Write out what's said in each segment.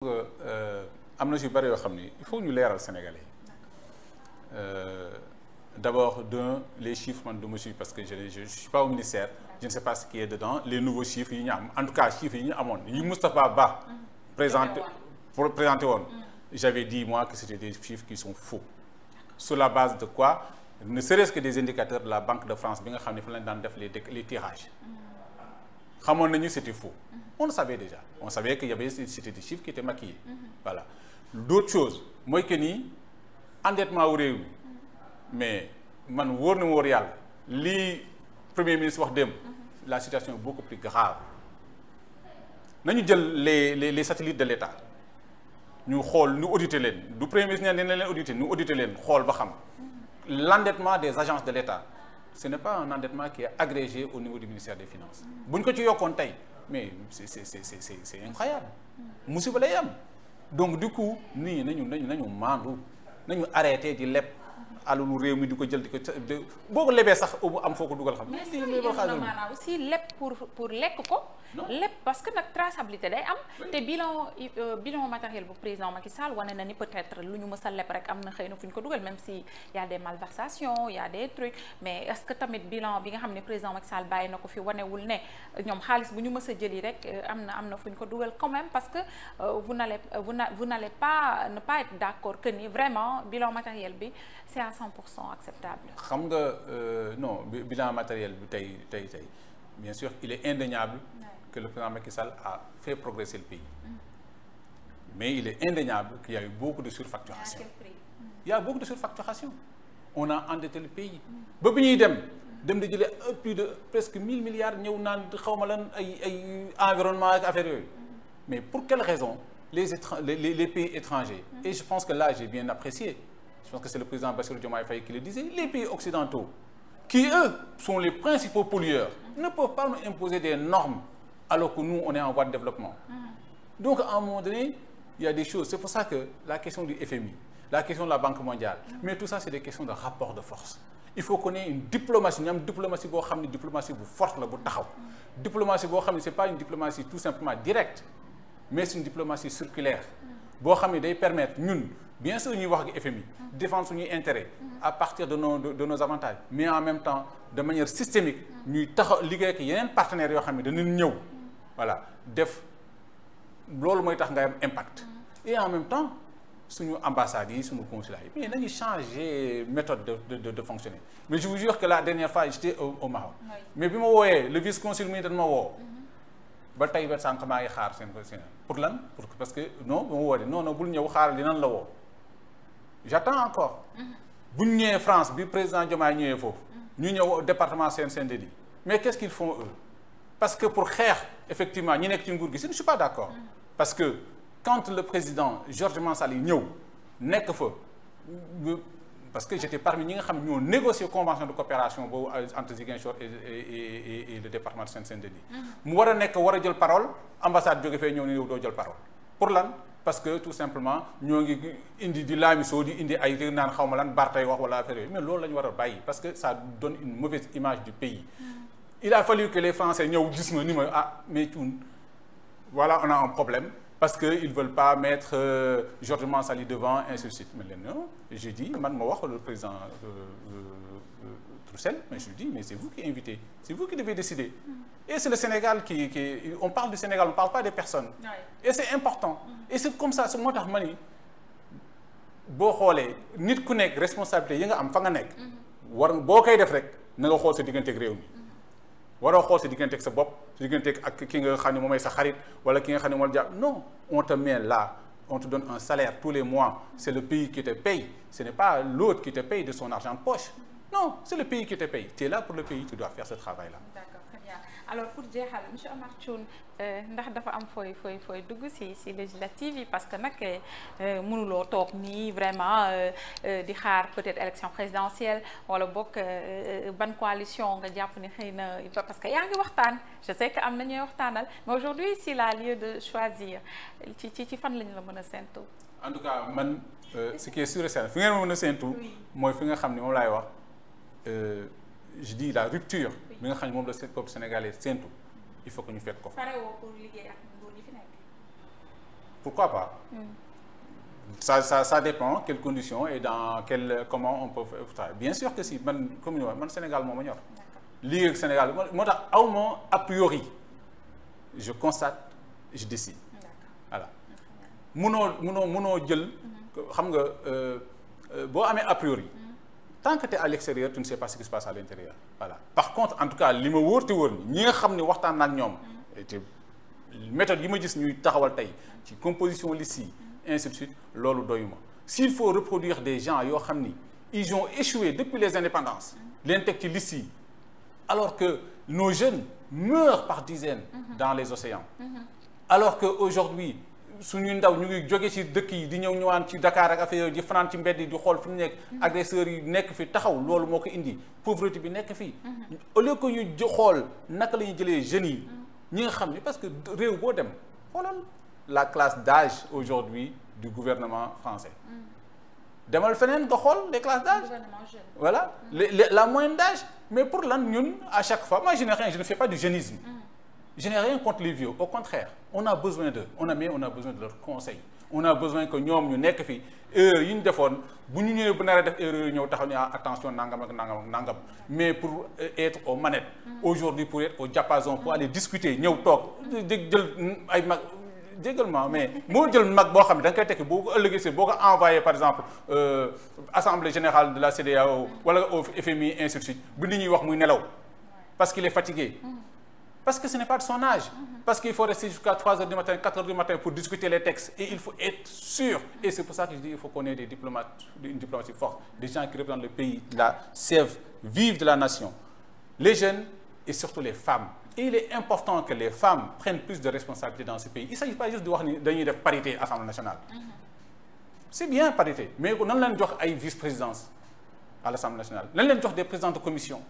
am na si bëri yoo xam ni il faut ñu leeral Sénégalais d'abord les chiffres man du ma suivre parce que je suis pas au ministère je ne sais pas ce qui est dedans les nouveaux chiffres yi ñu am en tout cas chiffres yi ñu amoon yi Moustapha Ba présenté woon j'avais dit moi que c'était des chiffres qui sont faux sur la base de quoi ne serait-ce que des indicateurs de la Banque de France bi nga xam ne fa lañ daan def les tirages xamoon nañu c'était faux on le savait déjà on savait que y avait c'était des chiffres qui étaient maquillés voilà d'autres choses mooy que ni endettement wu réew mi mais man wóor na ma wóor yàlla lii premier ministre wax démb la situation est beaucoup plus grave nañu jël les satellites de l'État ñu xool ñu auditer leen du premier ministre ne leen auditer ñu auditer leen xool ba xam l'endettement des agences de l'État ce n'est pas un endettement qui est agrégé au niveau du ministère des Finances bu ñu ko ci yokkoon tey mais c'est incroyable musiba lay am donc du coup nii nañu maandu nañu arrêté di leb alalu réew mi di ko jël di ko boo ko lebee sax am foo ko dugal xam. mais maanaam aussi leb pour lekk ko. leb parce que nag traçabilité day am. te bilan matériel bu président Macky Sall wane na ni peut-être lu ñu mës a leb rek am na xëy na fu ñu ko dugal même si y a des malversations y a des trucs mais est-ce que tamit bilan bi nga xam ne président Macky Sall bàyyi na ko fi wanewul ne ñoom xaalis bu ñu mës a jëli rek am na fu ñu ko dugal quand même parce que vous n'allez pas ne pas être d'accord que ni vraiment bilan matériel bi c'est à 100% acceptable. xam nga non bilan matériel bi tey bien sûr il est indéniable que le président Macky Sall a fait progresser le pays mais il est indéniable qu'il y a eu beaucoup de surfacturation. Il y a beaucoup de surfacturation. On a endetté le pays. ba bi ñuy dem di jëlee plus de presque 1000 milliards ñëw naan xawma lan ay environnement ak affaire yooyu mais pour quelle raison les pays étrangers et je pense que là j'ai bien apprécié. Je pense que c'est le président Bassirou Diomaye Faye qui le disait. Les pays occidentaux, qui eux sont les principaux pollueurs, ne peuvent pas nous imposer des normes alors que nous, on est en voie de développement. Donc, à un moment donné, il y a des choses. C'est pour ça que la question du FMI, la question de la Banque mondiale, mais tout ça, c'est des questions de rapport de force. Il faut qu'on ait une diplomatie. Une diplomatie forte, diplomatie, c'est pas une diplomatie tout simplement directe, mais c'est une diplomatie circulaire. Boo xam ne day permettre ñun bien sûr ñuy wax ak FMI défendre suñuy intérêt à partir de nos avantages mais en même temps de manière systémique ñuy taxaw liggéey ak yeneen partenaires yoo xam ne danañ ñëw voilà def loolu mooy tax nga am impact et en même temps suñu ambassades yi suñu consulats yi mais nañu changer méthode de fonctionner mais je vous jure que la dernière fois j'étais au Maroc mais bi ma wooyee le vice-consul mi dañ ma woo ba tey ba sànq maa ngi xaar seen pour lan parce que non ba ma woo de non bul ñëw xaaral dinañ la woo j'attends encore bu ñu ñëwee France bi président Diomaye ñëwee foofu ñu ñëw département Seine-Saint-Denis mais qu'est-ce qu'ils font eux parce que pour xeex effectivement ñi nekk ci nguur gi je ne suis pas d'accord parce que quand le président Georges Mansali ñëw nekk fa parce que j'étais parmi ñi nga xam ne ñoo négocier convention de coopération boobu entre Ziguinchor et le département de Seine-Saint-Denis mu war a jël parole ambassade jóge fee ñëw ne yow doo jël parole pour lan parce que tout simplement ñoo ngi indi di laamisoo di indi ay naan xaw ma lan Bartay wax wala affaire yooyu mais loolu la ñu war a bàyyi parce que ça donne une mauvaise image du pays il a fallu que les Français ñëw gis ma ni ma mais Thioune voilà on a un problème parce que ils veulent pas mettre Georges Mansali devant ainsi de suite mais leen non je dis man ma wax le président Troussel mais je dis mais c'est vous qui invitez c'est vous qui devez décider et c'est le Sénégal qui on parle du Sénégal on parle pas des personnes et c'est important et c'est comme ça moo tax ma ni boo xoolee nit ku nekk responsabilité yi nga am fa nga nekk war boo koy def rek na nga xool sa digganteeg réew mi waroo xool sa digganteeg sa bopp sa digganteeg ak ki nga xam ne moom mooy sa xarit wala ki nga xam ne moom jàpp non on te met là on te donne un salaire tous les mois c'est le pays qui te paye ce n'est pas l'autre qui te paye de son argent de poche non c'est le pays qui te paye tu es là pour le pays tu dois faire ce travail là. D'accord, très bien. Alors pour jeexal monsieur Omar Thioune ndax dafa am fooy dugg si législative yi parce que nag mënuloo toog nii vraiment di xaar peut-être élection présidentielle wala bokk ban coalition nga jàpp ni xëy na parce que yaa ngi waxtaan je sais que am na ñuy waxtaanal mais aujourd'hui s'il a lieu de choisir ci fan lañu la mën a séntu. En tout cas man ce qui est sûr et certain fi ngeen ma mën a séntu mooy fi nga xam ne moom laay wax je dis la rupture bi nga xam ne moom la peuple sénégalais séntu il faut que ñu fekk ko. pare woo pour liggéey ak nguur gi fi nekk. pourquoi pas. Ça dépend quelles conditions et dans comment on peut faire. Bien sûr que si man comme ni man Sénégal moo ma ñor. lii ak Sénégal moo tax aw ma a priori je constate je décide. voilà munoo jël. xam nga boo amee a priori. tant que tu es à l'extérieur tu ne sais pas ce qui se passe à l'intérieur voilà par contre en tout cas li ma wóor te wóor ñi nga xam ne waxtaan na ak ñoom te méthode yi ma gis ñuy taxawal tey ci composition liste yi ainsi de suite loolu doyuma s'il faut reproduire des gens yoo xam ni ils ont échoué depuis les indépendances leen teg ci liste yi alors que nos jeunes meurent par dizaines dans les océans alors que aujourd'hui suñu ndaw ñu ngi jóge ci dëkk yi di ñëwaan ci Dakar ak affaire di fanaan ci mbedd yi di xool fi ñu nekk agresseurs yi nekk fi taxaw loolu moo ko indi pauvreté bi nekk fii au lieu que ñu xool naka la ñuy jëlee jeunes yi ñi nga xam ni parce que réew boo dem xoolal la classe d'âge aujourd'hui du gouvernement français demal feneen nga xool les classes d'âge voilà la moyenne d'âge mais pour lan ñun à chaque fois moi je ne fais pas du jeunisme je n'ai rien contre les vieux au contraire on a besoin d'eux on a besoin de leurs conseils on a besoin que ñoom ñu nekk fi erreur yi ñu defoon bu ñu ñëwee bu nar a def erreur yi ñëw taxaw ni attention nangam ak nangam ak nangam mais pour être aux manettes aujourd'hui pour être au diapason pour aller discuter ñëw toog jël ay mag jégalement mais moo jël mag boo xam ne da nga koy tekki boo ko ëllëgee si boo ko envoyé par exemple assemblée générale de la CEDEAO wala au FMI ainsi de suite bu nit ñuy wax muy nelaw parce qu'il est fatigué parce que ce n'est pas de son âge parce qu'il faut rester jusqu'à 3 heures du matin 4 heures du matin pour discuter les textes et il faut être sûr et c'est pour ça que je dis il faut qu'on ait des diplomates une diplomatie forte des gens qui représentent le pays la sève vive de la nation les jeunes et surtout les femmes et il est important que les femmes prennent plus de responsabilités dans ce pays il ne s'agit pas juste de wax ni dañuy def parité Assemblée nationale c'est bien parité mais nan leen jox ay vice-présidence à l'Assemblée nationale nan leen jox des présidents de commission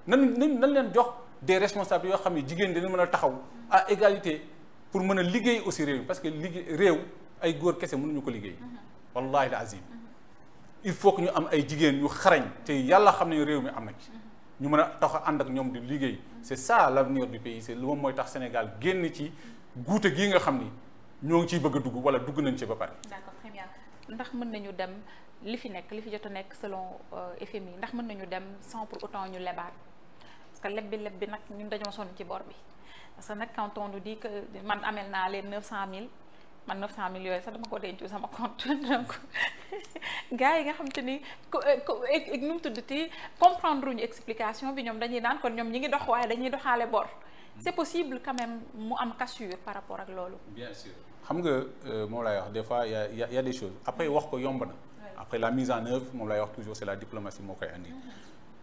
nan leen jox des responsables yoo xam ne jigéen dañu mën a taxaw à égalité pour mën a liggéey aussi réew parce que liggéey réew ay góor kese mënuñu ko liggéey wallahi al azim il faut que ñu am ay jigéen yu xarañ te yàlla xam ne réew mi am na ci ñu mën a tax a ànd ak ñoom di liggéey c'est ça l'avenir du pays c'est lu moom mooy tax Sénégal génn ci guute gii nga xam ni ñoo ngi ciy bëgg a dugg wala dugg nañ ci ba pare. D'accord, très bien ndax mën nañu dem li fi jot a nekk selon FMI ndax mën nañu dem sans pour autant ñu lebaat parce que leb bi nag ñun dañoo sonn ci bor bi parce que nag quand on nous dit que man amel naa leen 900000 man 900000 yooyu sax dama ko denc sama compte donc gars yi nga xam te ni nu mu tuddati comprendre uñu explication bi ñoom dañuy naan kon ñoom ñi ngi dox waaye dañuy doxaale bor c'est possible quand même mu am cassure par rapport ak loolu. bien sûr xam nga moom laay wax des fois y a des choses après wax ko yomb na. après la mise en œuvre moom laay wax toujours c'est la diplomatie moo koy andi.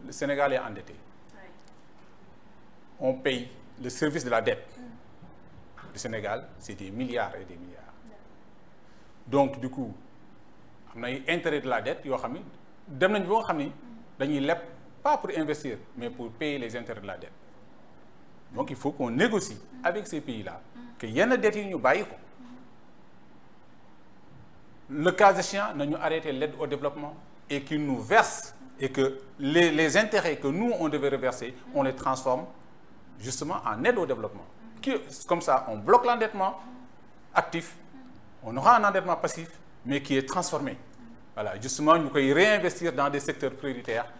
le Sénégal est endetté. on paye le service de la dette du Sénégal c'est des milliards et des milliards donc du coup am na ay intérêt de la dette yoo xam ni dem nañ ba nga xam ni dañuy leb pas pour investir mais pour payer les intérêts de la dette donc il faut qu'on négocie avec ces pays-là que yenn dettes yi ñu bàyyi ko le cas échéant nañu arrêter l'aide au développement et qu'ils nous versent et que les intérêts que nous on devait reverser on les transforme justement en aide au développement comme ça on bloque l'endettement actif on aura un endettement passif mais qui est transformé voilà justement ñu koy réinvestir dans des secteurs prioritaires